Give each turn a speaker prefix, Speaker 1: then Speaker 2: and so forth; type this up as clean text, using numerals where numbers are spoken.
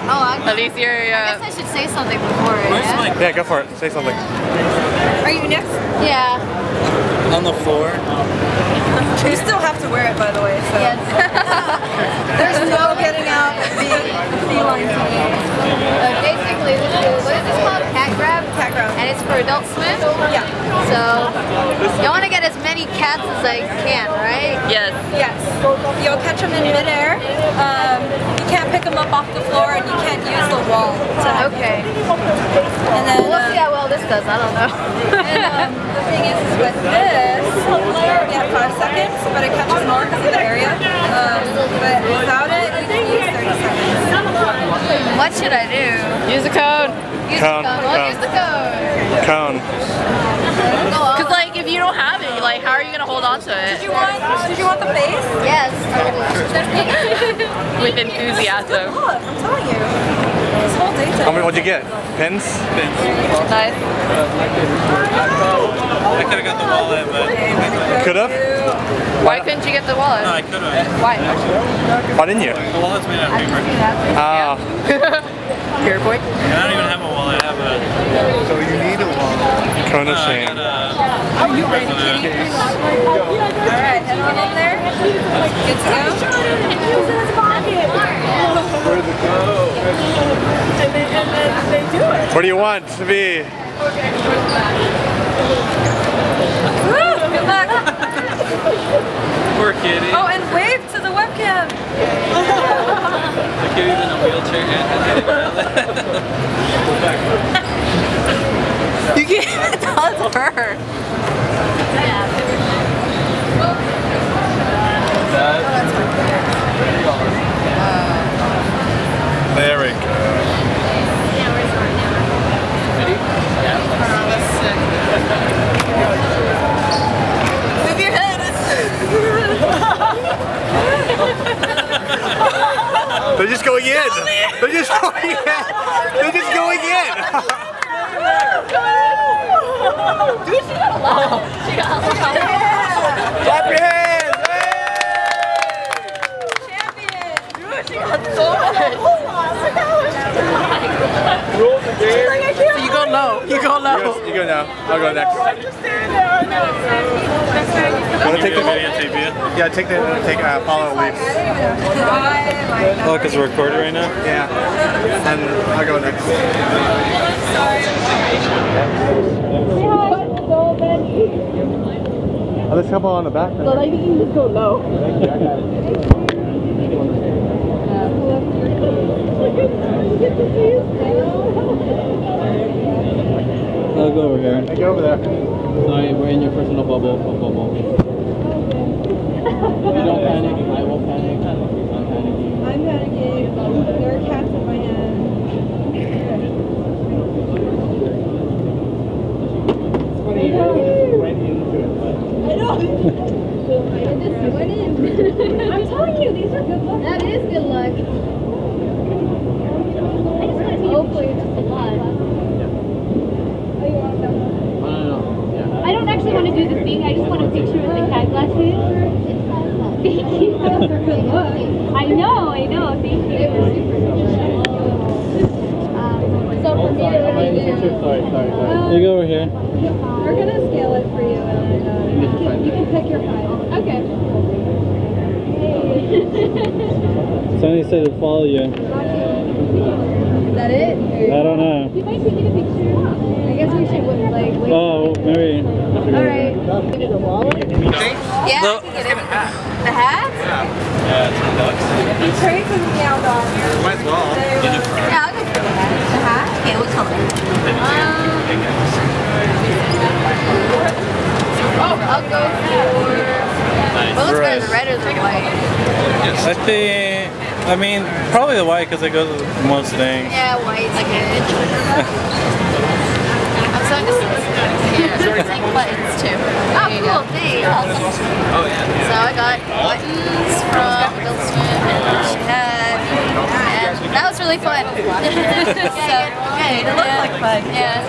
Speaker 1: Oh,
Speaker 2: Elise, you're.
Speaker 1: I guess I should say something before it.
Speaker 3: Yeah, go for it. Say something.
Speaker 4: Are you next?
Speaker 1: Yeah.
Speaker 5: On the floor.
Speaker 4: You still have to wear it, by the way. So.
Speaker 1: Yes.
Speaker 4: There's no getting out the feline
Speaker 1: Basically, this is, what is this called? Cat grab?
Speaker 4: Cat grab.
Speaker 1: And it's for Adult Swim?
Speaker 4: Yeah.
Speaker 1: So, you want to get as many cats as I can, right?
Speaker 2: Yes.
Speaker 4: Yes. You'll catch them in midair. You can't pick them up off the floor, and you can't use the wall.
Speaker 1: Okay.
Speaker 4: And then
Speaker 1: We'll see how well this does. I don't know.
Speaker 4: and the thing is with this, you have 5 seconds, but it catches more because of the area. But without it, you can use 30 seconds.
Speaker 1: What should I do?
Speaker 2: Use the cone.
Speaker 1: Use
Speaker 3: Cone.
Speaker 1: the cone. Well, use the cone.
Speaker 3: Cone.
Speaker 2: Because like if you don't have it, like how are you gonna hold on to it?
Speaker 4: Did you want the face?
Speaker 1: Yes.
Speaker 2: With enthusiasm.
Speaker 4: Look, I'm telling you. This whole day today.
Speaker 3: How many? What'd you get? Pins?
Speaker 2: Nice.
Speaker 5: I could have got the wallet, but...
Speaker 3: Could have?
Speaker 2: Why couldn't you get the wallet?
Speaker 5: No, I could have.
Speaker 2: Why?
Speaker 3: Why didn't you?
Speaker 5: The wallet's made out of paper.
Speaker 2: Fair point.
Speaker 5: And I don't even have a wallet, I have a...
Speaker 3: So you need a wallet. Cone of shame.
Speaker 4: Are you ready? Alright, head on in there. Good to go?
Speaker 3: Where do you want to be?
Speaker 4: Woo, good luck.
Speaker 5: Poor kitty.
Speaker 4: Oh, and wave to the webcam.
Speaker 5: The kitty's in a wheelchair and
Speaker 2: You can't even tell it's her.
Speaker 3: There we go.
Speaker 4: Move your head.
Speaker 3: They're just going in. They're just going in. They're just going in.
Speaker 2: Dude, she got a lot. She got a lot.
Speaker 3: Clap your hands.
Speaker 4: Champion.
Speaker 2: Dude, she got so much.
Speaker 3: Rule the game.
Speaker 2: So you go low. You go low.
Speaker 3: You go now. I'll go next. Want to take the
Speaker 5: videotape you?
Speaker 3: Yeah, follow Elise.
Speaker 5: Oh, because we're recording right now?
Speaker 3: Yeah. And I'll go next. Oh, there's a couple on the back.
Speaker 2: So like you can just go low.
Speaker 5: I'll go over here.
Speaker 3: Hey, go over there.
Speaker 5: Sorry, we're in your personal bubble. You don't panic, I won't panic. I'm panicking.
Speaker 4: I'm panicking. There are cats in my hand. I know. I just went in. I'm telling you, these are good luck.
Speaker 1: That is good luck. I just want to see hopefully just a lot.
Speaker 6: I don't actually want to do the thing, I just want a picture with the cat glasses. Thank you. I know, thank you.
Speaker 1: So for me, what do you do?
Speaker 5: Sorry. You go over here.
Speaker 4: We're going to scale it for you, and then you can pick your pile.
Speaker 1: Okay.
Speaker 5: Somebody said to follow you.
Speaker 4: Is that it?
Speaker 5: I don't know.
Speaker 6: You might take a picture.
Speaker 4: I guess we should like wait.
Speaker 5: Oh, maybe.
Speaker 4: Alright.
Speaker 1: Yeah, I can get it. The hat?
Speaker 5: Yeah, it's
Speaker 4: Be crazy with Meow dog.
Speaker 5: Might as well.
Speaker 1: Yeah, I'll go for the hat. The hat? Okay, what color? I'll go for... What looks better, the red or the white?
Speaker 5: I mean, probably the white because it goes with most things.
Speaker 1: Yeah, white's good. I'm so indecisive. Yeah, it's like buttons too. Oh, cool, thanks.
Speaker 5: Oh, yeah.
Speaker 1: So I got buttons from Adult Swim and she had, and that was really fun. So,
Speaker 4: It looked like fun.
Speaker 1: Yeah.